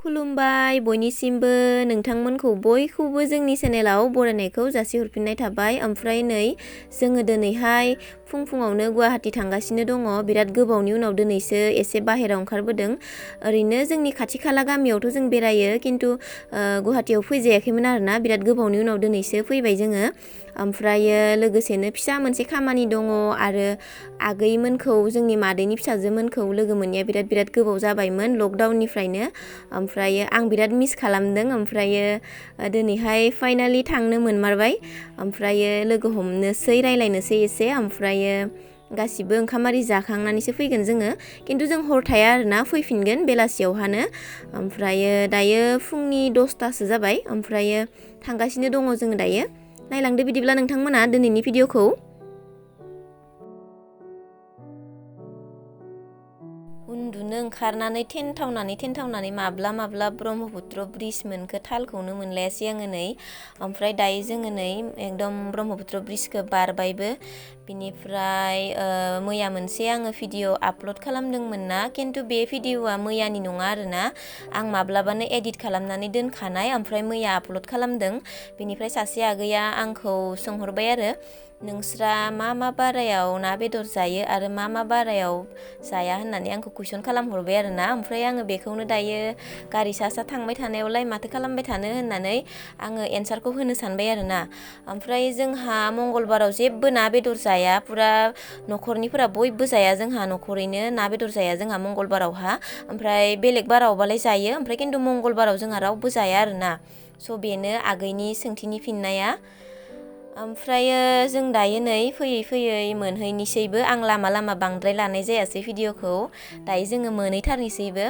खुलुमबाय बयनिसिमबो नोंथांमोनखौ बयखौबो जोंनि चेनेलाव बरायनायखौ जासिहरफिननाय थाबाय। ओमफ्राय नै जोङो दिनैहाय फुङावनो गुवाहाटी थांगासिनो दङ। बिराद गोबावनि उनाव दिनैसो एसे बाहेरायाव ओंखारबोदों। ओरैनो जोंनि खाथि खाला गामियावथ' जों बेरायो, किन्तु गुवाहाटीयाव फैजायाखैमोन आरोना। बिराद गोबावनि उनाव दिनैसो फैबाय जोङो। ओमफ्रायो लोगोसेनो फिसा मोनसे खामानि दङ आरो आगैमोनखौ, जोंनि मादैनि फिसाजोमोनखौ लोगो मोनैया बिराद गोबाव जाबायमोन लकडाउननिफ्रायनो। ओमफ्रायो आं बिराद मिस खालामदों। ओमफ्रायो दिनैहाय फाइनालि थांनो मोनमारबाय। ओमफ्रायो लोगो हमनोसै, रायलायनोसै एसे। ओमफ्रायो गासिबो ओंखाम आरि जाखांनानैसो फैगोन जोङो, किन्तु जों हर थाया आरोना, फैफिनगोन बेलासियावहानो। ओमफ्रायो दायो फुंनि 10तासो जाबाय। ओमफ्रायो थांगासिनो दङ जोङो दायो। नायलांदो बिदिब्ला नोंथांमोना दिनैनि भिडिअखौ। उन्दुनो ओंखारनानै थेनथावनानै माब्ला ब्रह्मपुत्र ब्रिज मोनखो थालखौनो मोनलायासै आङो नै। ओमफ्राय दायो जोङो नै एकदम ब्रह्मपुत्र ब्रिजखौ बारबायबो। बिनिफ्राय मैया मोनसे आङो भिडिअ आपल'ड खालामदोंमोन ना, किन्तु बे भिडिअआ मैयानि नङा आरोना। आं माब्लाबानो एडिट खालामनानै दोनखानाय, ओमफ्राय मैया आपल'ड खालामदों। बिनिफ्राय सासे आगैया आंखौ सोंहरबाय आरो, नोंस्रा मा बारायाव ना बेदर जायो आरो मा बारायाव जाया होननानै आंखौ कुइसन खालामहरबाय आरोना। ओमफ्राय आङो बेखौनो दायो गारि सा थांबाय थानायावलाय माथो खालामबाय थानो होननानै आङो एन्सारखौ होनो सानबाय आरोना। ओमफ्राय जोंहा मंगलबाराव जेबो ना बेदर जाया, पुरा न'खरनिफोरा बयबो जाया। जोंहा न'खरैनो ना बेदर जाया जोंहा मंगलबारावहा। ओमफ्राय बेलेग बारावबालाय जायो, ओमफ्राय किन्तु मंगलबाराव जोंहा रावबो जाया आरोना। स' बेनो आगैनि सोंथिनि फिननाया। ओमफ्रायो जों दायो नै फैयै मोनहैनोसैबो। आं लामा बांद्राय लानाय जायासै भिडिअखौ। दायो जोङो मोनहैथारनोसैबो।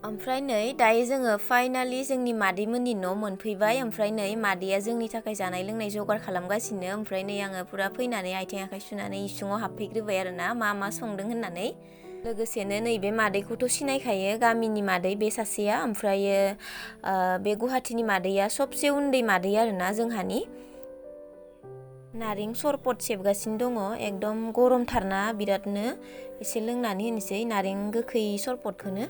ओमफ्राय नै दायो जोङो फाइनालि जोंनि मादैमोननि न' मोनफैबाय। ओमफ्राय नै मादैया जोंनि थाखाय जानाय लोंनाय जगार खालामगासिनो। ओमफ्राय नै आङो पुरा फैनानै आथिं आखाइ सुनानै इसिङाव हाबफैग्रोबाय आरोना, मा संदों होननानै। लोगोसेनो नैबे मादैखौथ' सिनायखायो, गामिनि मादै बे सासेया। ओमफ्रायो बे गुवाहाटीनि मादैया सबसे उन्दै मादै आरोना जोंहानि। नारें सरपट सेबगासिनो दङ। एकदम गरमथारना बिरादनो। एसे लोंनानै होनोसै नारें गोखै सरपटखौनो।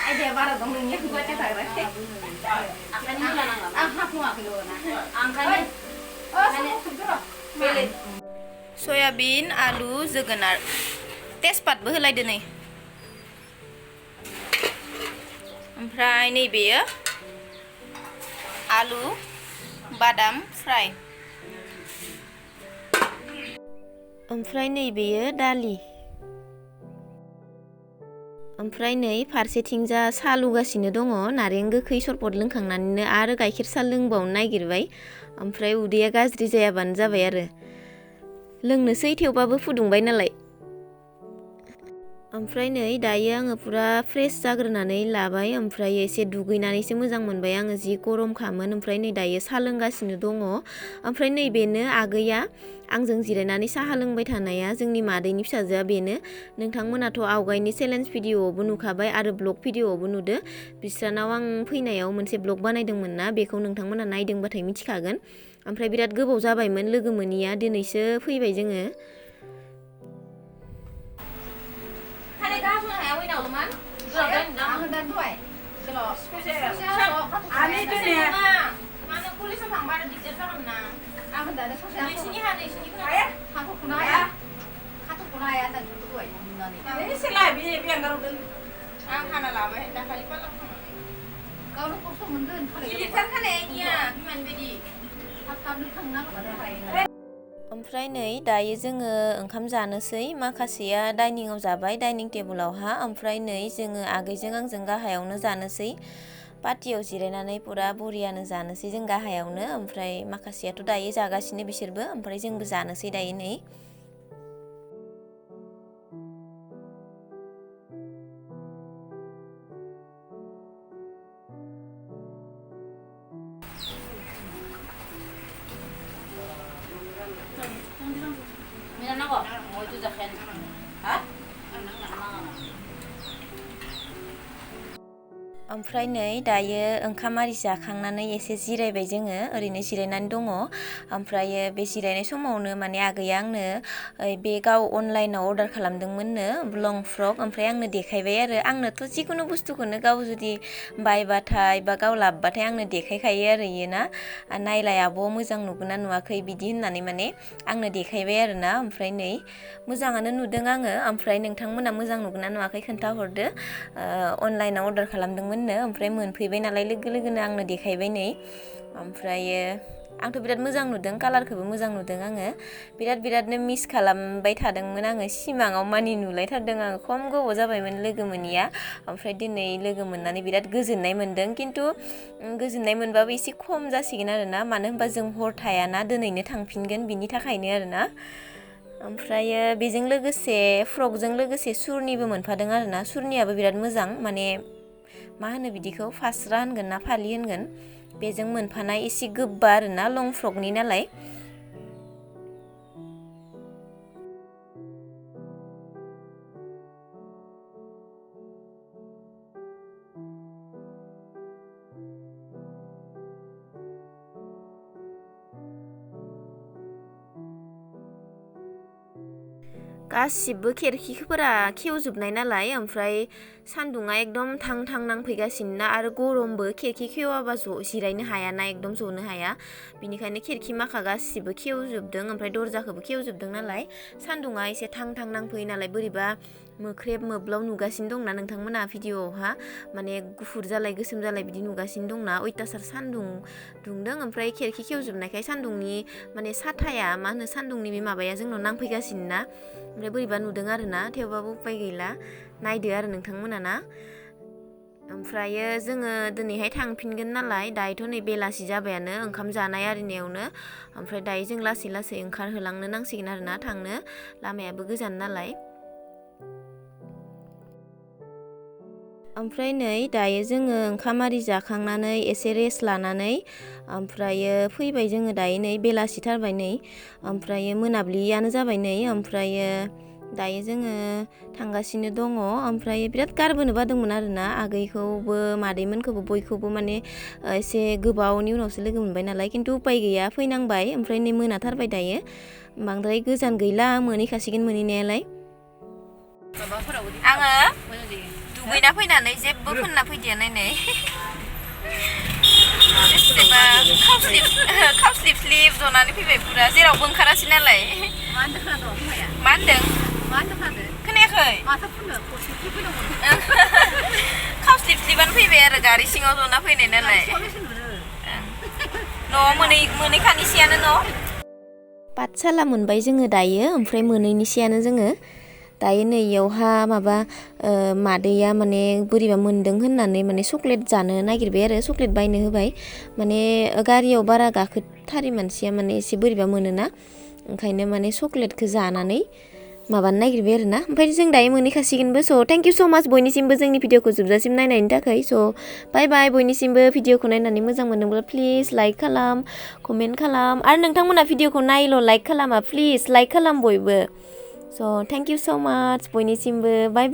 आइडिया बारा दं नोंनिया, गुवाहाटीयाव थाग्राखाय। सयाबिन, आलु, जोगोनार, तेजपातबो होलायदो नै। ओमफ्राय नैबेयो आलु बादाम फ्राय। ओमफ्राय नैबेयो दालि। ओमफ्राय नै फारसेथिंजा साहा लुगासिनो दङ। नारें गोखै सरपट लोंखांनानैनो आरो गाइखेर साहा लोंबावनो नागिरबाय। ओमफ्राय उदैया गाज्रि जायाबानो जाबाय आरो। लोंनोसै थेवबाबो फुदुंबाय नालाय। ओमफ्राय नै दायो आङो पुरा फ्रेस जाग्रोनानै लाबाय। ओमफ्राय एसे दुगैनानैसो मोजां मोनबाय आङो, जि गरमखामोन। ओमफ्राय नै दायो साहा लोंगासिनो दङ। ओमफ्राय नैबेनो आगैया आंजों जिरायनानै साहा लोंबाय थानाया, जोंनि मादैनि फिसाजोआ बेनो। नोंथांमोनाथ' आवगायनि चेलेन्ज भिडिअआवबो नुखाबाय आरो ब्लग भिडिअआवबो नुदो। बिस्रानाव आं फैनायाव मोनसे ब्लग बानायदोंमोन ना, बेखौ नोंथांमोना नायदोंबाथाय मिथिखागोन। ओमफ्राय बिराद गोबाव जाबायमोन लोगो मोनैया, दिनैसो फैबाय जोङो। ओमफ्राय नै दायो जोङो ओंखाम जानोसै। माखासेया डाइनिंआव जाबाय, डाइनिं टेबोलावहा। ओमफ्राय नै जोङो आगैजों आंजों गाहायावनो जानोसै। पार्टियाव जिरायनानै पुरा बरियानो जानोसै जों गाहायावनो। ओमफ्राय माखासेयाथ' दायो जागासिनो बिसोरबो। ओमफ्राय जोंबो जानोसै दायो नै। ओमफ्राय नै दायो ओंखाम आरि जाखांनानै एसे जिरायबाय जोङो ओरैनो जिरायनानै दङ ओमफ्रायो बे जिरायनाय समावनो माने आगैया आंनो बे गाव अनलाइनाव अर्डार खालामदोंमोननो लं फ्रक ओमफ्राय आंनो देखायबाय आरो आंनोथ' जिखुनु बुस्थुखौनो गाव जुदि बायबाथाय बा गाव लाबबाथाय आंनो देखायखायो आरो इयो ना नायलाय आब' मोजां नुगोना नुवाखै बिदि होननानै माने आंनो देखायबाय आरो ना ओमफ्राय नै मोजाङानो नुदों आङो ओमफ्राय नोंथांमोना मोजां नुगोना नुवाखै खोन्थाहरदो अनलाइनाव अर्डार खालामदोंमोननो ओमफ्राय मोनफैबाय नालाय लोगो लोगोनो आंनो देखायबाय नै ओमफ्रायो आंथ' बिराद मोजां नुदों कालारखौबो मोजां नुदों आङो बिरादनो मिस खालामबाय थादोंमोन आङो सिमाङाव मानि नुलायथारदों आङो खम गोबाव जाबायमोन लोगो मोनिया ओमफ्राय दिनै लोगो मोननानै बिराद गोजोननाय मोनदों खिन्थु गोजोननाय मोनबाबो एसे खम जासिगोन आरो ना मानो होनबा जों हर थायाना दिनैनो थांफिनगोन बिनि थाखायनो आरो ना ओमफ्रायो बेजों लोगोसे फ्रकजों लोगोसे सुरनिबो मोनफादों आरो ना सुरनियाबो बिराद मोजां माने मा होनो बिदिखौ फास्रा होनगोन ना फालि होनगोन बेजों मोनफानाय एसे गोबा आरो ना लं फ्रकनि नालाय गासिबो खेरखिफोरा खेवजोबनाय नालाय ओमफ्राय सान्दुङा एकदम थां नांफैगासिनो ना आरो गरमबो खेरखि खेवाबा जिरायनो हायाना एकदम जनो हाया बिनिखायनो खेरखि माखा गासिबो खेवजोबदों ओमफ्राय दरजाखौबो खेवजोबदों नालाय सान्दुङा एसे थां नांफैयो नालाय बोरैबा मोख्रेब मोब्लाव नुगासिनो दंना नोंथांमोना भिडिअआवहा माने गुफुर जालाय गोसोम जालाय बिदि नुगासिनो दंना अयथासार सान्दुं दुंदों ओमफ्राय खेरखि खेवजोबनायखाय सान्दुंनि माने साथाया मा होनो सान्दुंनि बे माबाया जोंनाव नांफैगासिनो ना ओमफ्राय बोरैबा नुदों आरो ना थेवबाबो उपाय गैला नायदो आरो नोंथांमोना ना ओमफ्रायो जोङो दिनैहाय थांफिनगोन नालाय दायोथ' नै बेलासि जाबायानो ओंखाम जानाय आरिनायावनो ओमफ्राय दायो जों लासै ओंखारहोलांनो नांसिगोन आरो ना थांनो लामायाबो गोजान नालाय ओमफ्राय नै दायो जोङो ओंखाम आरि जाखांनानै एसे रेस्ट लानानै ओमफ्रायो फैबाय जोङो दायो नै बेलासिथारबाय नै ओमफ्रायो मोनाब्लियानो जाबाय नै ओमफ्रायो दायो जोङो थांगासिनो दङ ओमफ्राय बिराद गारबोनो बादोंमोन आरोना आगैखौबो मादैमोनखौबो बयखौबो माने एसे गोबावनि उनावसो लोगो मोनबाय नालाय खिन्थु उपाय गैया फैनांबाय ओमफ्राय नै मोनाथारबाय दायो बांद्राय गोजान गैला मोनहैखासिगोन मोनहैनायालाय आङो दुगैना फैनानै जेबो फोनना फैदिया नायनाय एसेबा खावस्लिब जनानै फैबाय पुरा जेरावबो ओंखारासै नालाय मा होनदों खोनायाखै खावस्लिबानो फैबाय आरो गारि सिङाव जना फैनाय नालाय न'आव मोनहैखानिसैयानो न' पाठसाला मोनबाय जोङो दायो ओमफ्राय मोनहैनिसैयानो जोङो दायो नै इयावहा माबा मादैया माने बोरैबा मोन्दों होननानै माने चक्लेट जानो नागिरबाय आरो चक्लेट बायनो होबाय माने गारियाव बारा गाखोथारि मानसिया माने एसे बोरैबा मोनोना ओंखायनो माने चक्लेटखौ जानानै माबानो नागिरबाय आरो ना ओमफ्राय जों दायो मोनहैखासिगोनबो स' थेंक इउ स' माच बयनिसिमबो जोंनि भिडिअखौ जोबजासिम नायनायनि थाखाय स' बाय बयनिसिमबो भिडिअखौ नायनानै मोजां मोनदोंब्ला प्लिज लाइक खालाम कमेन्ट खालाम आरो नोंथांमोना भिडिअखौ नायल' लाइक खालामा प्लिज लाइक खालाम बयबो स' थेंक इउ स' माच बयनिसिमबो बाय